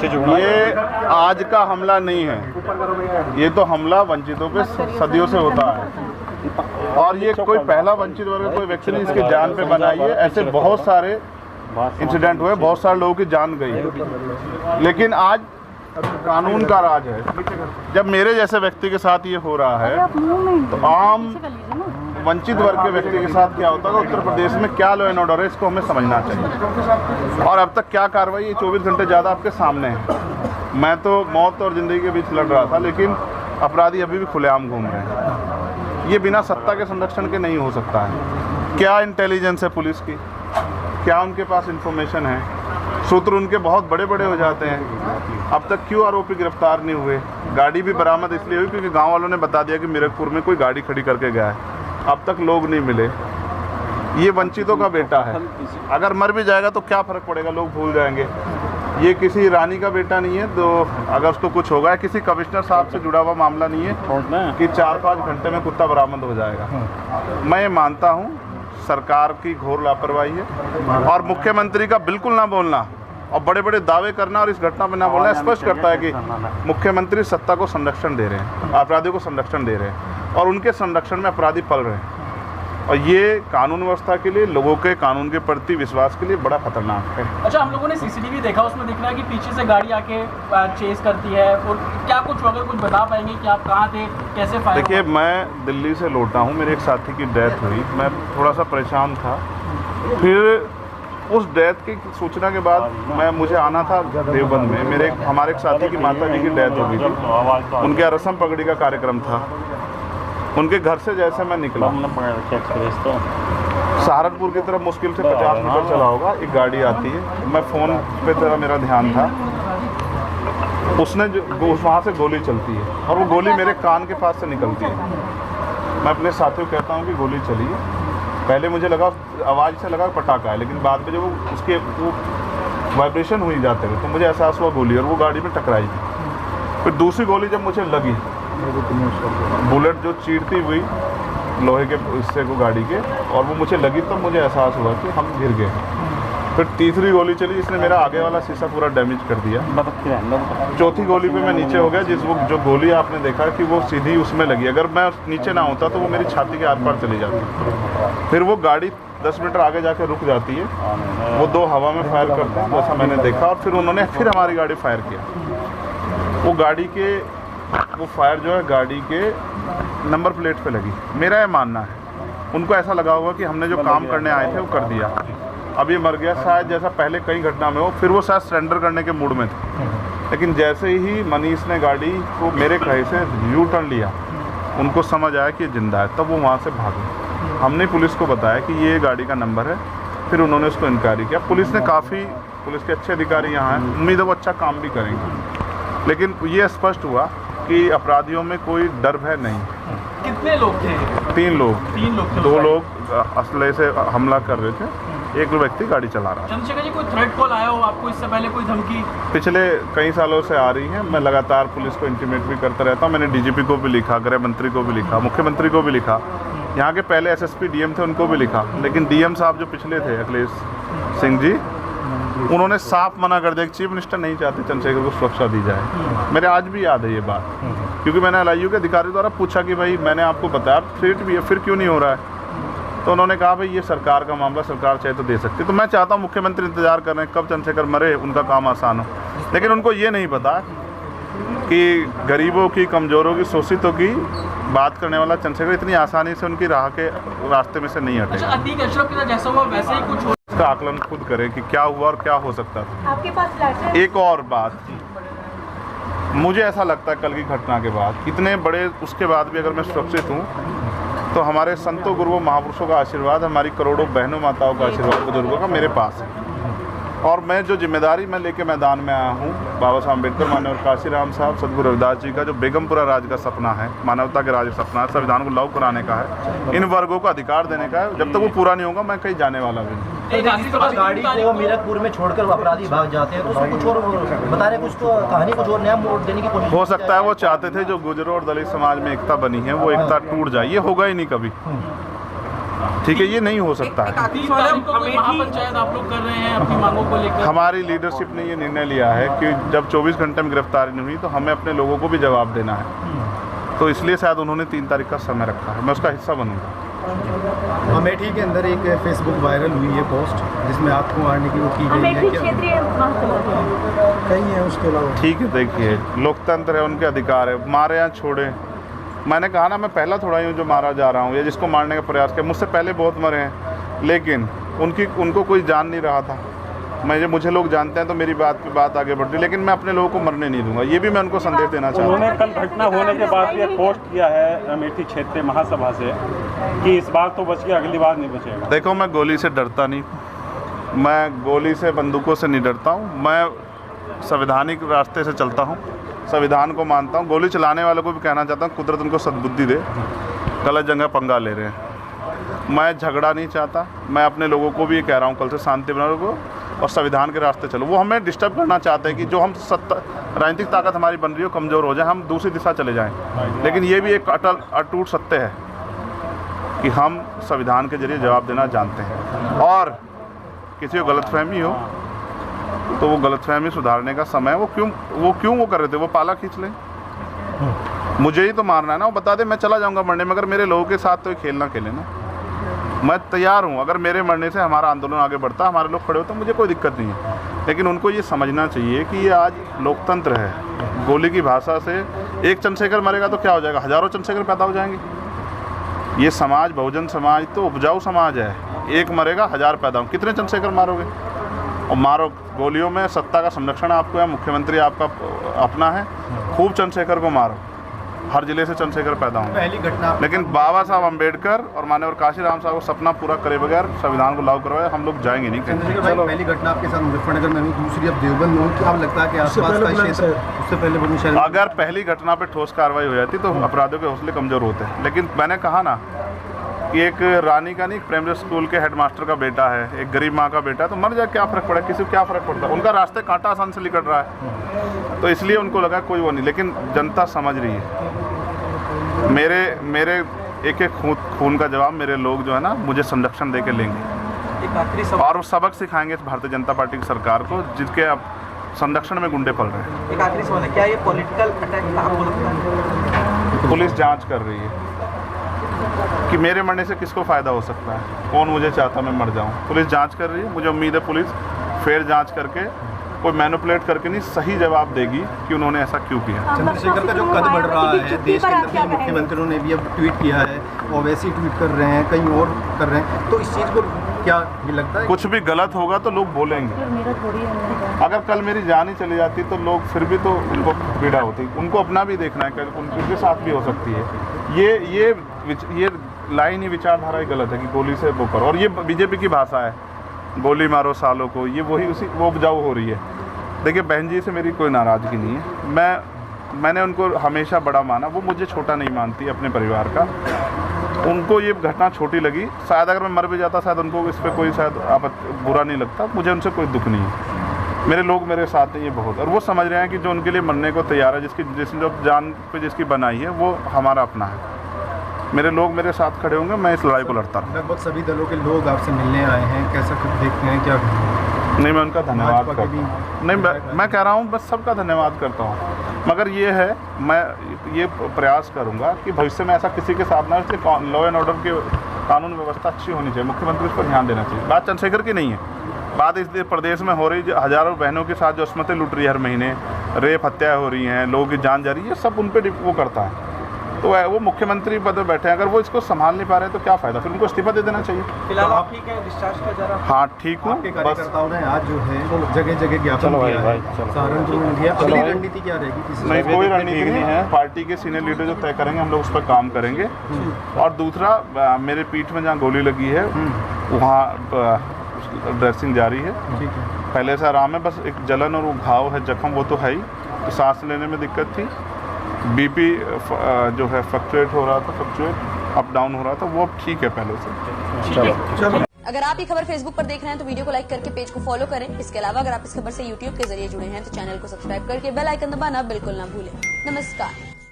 ये आज का हमला नहीं है, ये तो हमला वंचितों पे सदियों से होता है और ये कोई पहला वंचित वर्ग कोई व्यक्ति नहीं इसकी जान पे बनाई है। ऐसे बहुत सारे इंसिडेंट हुए, बहुत सारे लोगों की जान गई, लेकिन आज कानून का राज है। जब मेरे जैसे व्यक्ति के साथ ये हो रहा है तो आम वंचित वर्ग के व्यक्ति के साथ क्या होता है, उत्तर प्रदेश में क्या लॉ एंड ऑर्डर है, इसको हमें समझना चाहिए। और अब तक क्या कार्रवाई, ये 24 घंटे ज़्यादा आपके सामने है। मैं तो मौत और ज़िंदगी के बीच लड़ रहा था, लेकिन अपराधी अभी भी खुलेआम घूम रहे हैं। ये बिना सत्ता के संरक्षण के नहीं हो सकता है। क्या इंटेलिजेंस है पुलिस की, क्या उनके पास इंफॉर्मेशन है, सूत्र उनके बहुत बड़े बड़े हो जाते हैं। अब तक क्यों आरोपी गिरफ्तार नहीं हुए? गाड़ी भी बरामद इसलिए हुई क्योंकि गांव वालों ने बता दिया कि मीरकपुर में कोई गाड़ी खड़ी करके गया है। अब तक लोग नहीं मिले। ये वंचितों का बेटा है, अगर मर भी जाएगा तो क्या फ़र्क पड़ेगा, लोग भूल जाएंगे। ये किसी रानी का बेटा नहीं है तो अगर उसको कुछ होगा, किसी कमिश्नर साहब से जुड़ा हुआ मामला नहीं है कि 4-5 घंटे में कुत्ता बरामद हो जाएगा। मैं ये मानता हूँ सरकार की घोर लापरवाही है और मुख्यमंत्री का बिल्कुल ना बोलना और बड़े बड़े दावे करना और इस घटना में ना बोलना स्पष्ट करता है कि मुख्यमंत्री सत्ता को संरक्षण दे रहे हैं, अपराधियों को संरक्षण दे रहे हैं और उनके संरक्षण में अपराधी पल रहे हैं। और ये कानून व्यवस्था के लिए, लोगों के कानून के प्रति विश्वास के लिए बड़ा खतरनाक है। अच्छा, हम लोगों ने सीसीटीवी देखा, उसमें दिख रहा है कि पीछे से गाड़ी आके चेस करती है, और क्या कुछ अगर कुछ बता पाएंगे कि आप कहाँ थे, कैसे फायर? देखिए, मैं दिल्ली से लौटा हूँ, मेरे एक साथी की डेथ हुई, मैं थोड़ा सा परेशान था। फिर उस डेथ की सूचना के बाद मुझे आना था देवबंद में, हमारे एक साथी की माता जी की डेथ हो गई थी, उनके रस्म पगड़ी का कार्यक्रम था। उनके घर से जैसे मैं निकला, सहारनपुर की तरफ मुश्किल से 50 मीटर चला होगा, एक गाड़ी आती है। मैं फ़ोन पे तरह मेरा ध्यान था, उसने वहाँ से गोली चलती है और वो गोली मेरे कान के पास से निकलती है। मैं अपने साथियों को कहता हूँ कि गोली चली है। पहले मुझे लगा, आवाज़ से लगा पटाखा है, लेकिन बाद में जब उसके वाइब्रेशन हुई जाते हुए तो मुझे एहसास हुआ गोली, और वो गाड़ी में टकराई। फिर दूसरी गोली जब मुझे लगी, बुलेट जो चीरती हुई लोहे के हिस्से को गाड़ी के, और वो मुझे लगी तो मुझे एहसास हुआ कि हम गिर गए। फिर तीसरी गोली चली जिसने मेरा आगे वाला शीशा पूरा डैमेज कर दिया। चौथी गोली पे मैं नीचे हो गया, जो गोली आपने देखा कि वो सीधी उसमें लगी। अगर मैं नीचे ना होता तो वो मेरी छाती के आर पार चली जाती। फिर वो गाड़ी 10 मीटर आगे जाकर रुक जाती है, वो 2 हवा में फायर करते हैं, जैसा मैंने देखा। और फिर उन्होंने फिर हमारी गाड़ी फायर किया। वो गाड़ी के वो फायर जो है गाड़ी के नंबर प्लेट पे लगी। मेरा ये मानना है, उनको ऐसा लगा होगा कि हमने जो काम करने आए थे वो कर दिया, अब ये मर गया शायद, जैसा पहले कई घटना में हो। फिर वो शायद सरेंडर करने के मूड में थे, लेकिन जैसे ही मनीष ने गाड़ी को मेरे कहे से यू टर्न लिया, उनको समझ आया कि जिंदा है, तब वो वहाँ से भागे। हमने पुलिस को बताया कि ये गाड़ी का नंबर है, फिर उन्होंने उसको इंक्वायरी किया। पुलिस के अच्छे अधिकारी यहाँ हैं, उम्मीद है वो अच्छा काम भी करेंगे। लेकिन ये स्पष्ट हुआ कि अपराधियों में कोई डर भय नहीं। कितने लोग थे? 3 लोग। 3 लोग थे। 2 लोग असले से हमला कर रहे थे, एक व्यक्ति गाड़ी चला रहा है। चंद्रशेखर जी, कोई थ्रेट कॉल आया हो आपको इससे पहले, कोई धमकी? पिछले कई सालों से आ रही है। मैं लगातार पुलिस को इंटीमेट भी करता रहता हूँ। मैंने डीजीपी को भी लिखा, गृह मंत्री को भी लिखा, मुख्यमंत्री को भी लिखा, यहाँ के पहले एसएसपी डीएम थे उनको भी लिखा। लेकिन डीएम साहब जो पिछले थे, अखिलेश सिंह जी, उन्होंने साफ मना कर दिया कि चीफ मिनिस्टर नहीं चाहते चंद्रशेखर को सुरक्षा दी जाए। मेरे आज भी याद है ये बात, क्योंकि मैंने एलआईयू के अधिकारी द्वारा पूछा कि भाई मैंने आपको बताया थ्रेट भी है, फिर क्यों नहीं हो रहा है? तो उन्होंने कहा भाई ये सरकार का मामला, सरकार चाहे तो दे सकती। तो मैं चाहता हूँ मुख्यमंत्री इंतजार कर रहे हैं कब चंद्रशेखर मरे, उनका काम आसान हो। लेकिन उनको ये नहीं पता कि गरीबों की, कमज़ोरों की, शोषितों की बात करने वाला चंद्रशेखर इतनी आसानी से उनकी राह के रास्ते में से नहीं हटेगा। अच्छा, अतीक अशरफ के साथ जैसा हुआ वैसे ही कुछ हो? इसका आकलन खुद करें कि क्या हुआ और क्या हो सकता था। आपके पास फ्लैश है? एक और बात, मुझे ऐसा लगता है कल की घटना के बाद, इतने बड़े उसके बाद भी अगर मैं सुरक्षित हूँ तो हमारे संतों, गुरुओं, महापुरुषों का आशीर्वाद, हमारी करोड़ों बहनों माताओं का आशीर्वाद, बुजुर्गों का मेरे पास है। और मैं जो जिम्मेदारी मैं लेके मैदान में आया हूँ, बाबा साहब अम्बेडकर, माननीय काशीराम साहब, सदगुरु रविदास जी का जो बेगमपुरा राज का सपना है, मानवता के राज का सपना है, संविधान को लागू कराने का है, इन वर्गों को अधिकार देने का है, जब तक वो पूरा नहीं होगा मैं कहीं जाने वाला भी नहीं। गाड़ी को मीरकपुर में छोड़कर अपराधी भाग जाते हैं, तो उसको कुछ और बता रहे, कुछ तो कहानी कुछ और नया मोड़ देने की कोशिश हो सकता है। वो चाहते थे जो गुजरों और दलित समाज में एकता बनी है, वो एकता टूट जाए। ये होगा ही नहीं कभी। ठीक है, ये नहीं हो सकता है। 30 तारीख को कोई महापंचायत आप लोग कर रहे हैं अपनी मांगों को लेकर? हमारी लीडरशिप ने ये निर्णय लिया है कि जब 24 घंटे में गिरफ्तारी नहीं हुई तो हमें अपने लोगों को भी जवाब देना है, तो इसलिए शायद उन्होंने 3 तारीख का समय रखा है। मैं उसका हिस्सा बनूंगा। अमेठी के अंदर एक फेसबुक वायरल हुई है पोस्ट जिसमें आपको मारने की वो की गई है, क्षेत्रीय कहीं है उसके अलावा? ठीक है, देखिए लोकतंत्र है, उनके अधिकार है, मारे या छोड़े। मैंने कहा ना, मैं पहला थोड़ा ही हूँ जो मारा जा रहा हूँ या जिसको मारने का प्रयास किया। मुझसे पहले बहुत मरे हैं, लेकिन उनको कोई जान नहीं रहा था। मुझे लोग जानते हैं तो मेरी बात पे बात आगे बढ़ती, लेकिन मैं अपने लोगों को मरने नहीं दूंगा। ये भी मैं उनको संदेश देना चाहता हूँ। उन्होंने कल घटना होने के बाद ये पोस्ट किया है अमेठी क्षेत्रीय महासभा से कि इस बार तो बच गया, अगली बार नहीं बचेगा। देखो, मैं गोली से डरता नहीं, मैं गोली से बंदूकों से नहीं डरता हूँ। मैं संवैधानिक रास्ते से चलता हूँ, संविधान को मानता हूँ। गोली चलाने वालों को भी कहना चाहता हूँ, कुदरत उनको सद्बुद्धि दे, गलत जगह पंगा ले रहे हैं। मैं झगड़ा नहीं चाहता, मैं अपने लोगों को भी ये कह रहा हूँ कल से शांति बनाओ को और संविधान के रास्ते चलो। वो हमें डिस्टर्ब करना चाहते हैं कि जो हम राजनीतिक ताकत हमारी बन रही हो कमज़ोर हो जाए, हम दूसरी दिशा चले जाएं। लेकिन ये भी एक अटूट सत्य है कि हम संविधान के जरिए जवाब देना जानते हैं, और किसी को गलतफहमी हो तो वो गलतफहमी सुधारने का समय। वो क्यों वो कर रहे थे, वो पाला खींच लें। मुझे ही तो मारना है ना, वो बता दे मैं चला जाऊंगा मरने, मगर मेरे लोगों के साथ तो ये खेल ना खेले ना। मैं तैयार हूँ, अगर मेरे मरने से हमारा आंदोलन आगे बढ़ता, हमारे लोग खड़े होते, मुझे कोई दिक्कत नहीं है। लेकिन उनको ये समझना चाहिए कि ये आज लोकतंत्र है। गोली की भाषा से एक चंद्रशेखर मरेगा तो क्या हो जाएगा, हज़ारों चंद्रशेखर पैदा हो जाएंगे। ये समाज, बहुजन समाज तो उपजाऊ समाज है। एक मरेगा 1000 पैदा हो, कितने चंद्रशेखर मारोगे? और मारो गोलियों में। सत्ता का संरक्षण आपको है, मुख्यमंत्री आपका अपना है, खूब चंद्रशेखर को मारो। हर जिले से चंद्रशेखर पैदा होंगे। पहली घटना, लेकिन बाबा साहब अम्बेडकर और माननीय काशीराम साहब को सपना पूरा करे बगैर संविधान को लागू करवाए हम लोग जाएंगे नहीं। चंद्रशेखर भाई, पहली घटना आपके साथ मुजफ्फरनगर में हुई, दूसरी अब देवबंद में हुई। क्या लगता है कि आसपास का क्षेत्र, उससे पहले बुलंदशहर, अगर पहली घटना पे ठोस कार्रवाई हो जाती तो अपराधियों के हौसले कमज़ोर होते हैं। लेकिन मैंने कहा ना कि एक रानी का नहीं, एक प्राइमरी स्कूल के हेडमास्टर का बेटा है, एक गरीब माँ का बेटा है, तो मर जाए क्या फ़र्क पड़ा, किसी को क्या फ़र्क पड़ता है? उनका रास्ते कांटा आसान से निकल रहा है, तो इसलिए उनको लगा कोई वो नहीं। लेकिन जनता समझ रही है। मेरे एक खून का जवाब मेरे लोग जो है ना मुझे संरक्षण दे के लेंगे, और वो सबक सिखाएंगे भारतीय जनता पार्टी की सरकार को, जिसके अब संरक्षण में गुंडे पल रहे हैं। एक आखिरी सवाल है, क्या ये पॉलिटिकल अटैक था आपको लगता है? पुलिस जांच कर रही है कि मेरे मरने से किसको फ़ायदा हो सकता है, कौन मुझे चाहता मैं मर जाऊं। पुलिस जांच कर रही है, मुझे उम्मीद है पुलिस फेयर जांच करके, कोई मैनिपुलेट करके नहीं, सही जवाब देगी कि उन्होंने ऐसा क्यों किया। चंद्रशेखर का जो कद बढ़ रहा है देश के अंदर, मुख्यमंत्रियों ने भी अब ट्वीट किया है, ओवैसी ट्वीट कर रहे हैं, कहीं और कर रहे हैं, तो इस चीज़ को क्या ये लगता है? कुछ भी गलत होगा तो लोग बोलेंगे। अगर कल मेरी जान ही चली जाती तो लोग फिर भी तो उनको पीड़ा होती, उनको अपना भी देखना है कि उनके साथ भी हो सकती है। ये लाइन ही विचारधारा ही गलत है कि गोली से वो करो, और ये बीजेपी की भाषा है, गोली मारो सालों को, ये वो उपजाऊ हो रही है। देखिए, बहन जी से मेरी कोई नाराज़गी नहीं है, मैंने उनको हमेशा बड़ा माना, वो मुझे छोटा नहीं मानती अपने परिवार का। उनको ये घटना छोटी लगी, शायद अगर मैं मर भी जाता शायद उनको इस पर कोई शायद बुरा नहीं लगता, मुझे उनसे कोई दुख नहीं है। मेरे लोग मेरे साथ हैं ये बहुत, और वो समझ रहे हैं कि जो उनके लिए मरने को तैयार है, जिसने जो जान पे जिसकी बनाई है वो हमारा अपना है। मेरे लोग मेरे साथ खड़े होंगे, मैं इस लड़ाई को लड़ता रहूँ। लगभग सभी दलों के लोग आपसे मिलने आए हैं, कैसा कुछ देखते हैं क्या? नहीं, मैं उनका धन्यवाद करता हूँ। नहीं, मैं कह रहा हूँ बस सबका धन्यवाद करता हूँ, मगर ये है मैं ये प्रयास करूँगा कि भविष्य में ऐसा किसी के साथ ना, इसलिए लॉ एंड ऑर्डर की कानून व्यवस्था अच्छी होनी चाहिए, मुख्यमंत्री इस पर ध्यान देना चाहिए। बात चंद्रशेखर की नहीं है, बात इस प्रदेश में हो रही हज़ारों बहनों के साथ जो अस्मतें लूट रही है, हर महीने रेप हत्या हो रही हैं, लोगों की जान जा रही है, सब उन पर वो करता है। तो वो मुख्यमंत्री पद पर बैठे हैं, अगर वो इसको संभाल नहीं पा रहे तो क्या फ़ायदा, फिर उनको इस्तीफा दे देना चाहिए। फिलहाल आप ठीक है, डिस्चार्ज किया जा रहा है? हाँ ठीक हूँ। आपके कार्यकर्ताओं ने आज जो है जगह जगह ज्ञापन दिया है, सहारनपुर में दिया, अगली रणनीति क्या रहेगी? नहीं, कोई रणनीति नहीं है, पार्टी के सीनियर लीडर जो तय करेंगे हम लोग उस पर काम करेंगे। और दूसरा, मेरे पीठ में जहाँ गोली लगी है वहाँ ड्रेसिंग जारी है, पहले से आराम है, बस एक जलन और वो घाव है, जख्म वो तो है ही, तो सांस लेने में दिक्कत थी। बीपी जो है फ्लक्चुएट हो रहा था, अप डाउन हो रहा था, वो अब ठीक है पहले से। चलो। अगर आप ये खबर फेसबुक पर देख रहे हैं तो वीडियो को लाइक करके पेज को फॉलो करें। इसके अलावा अगर आप इस खबर से यूट्यूब के जरिए जुड़े हैं तो चैनल को सब्सक्राइब करके बेल आइकन दबाना बिल्कुल ना भूलें। नमस्कार।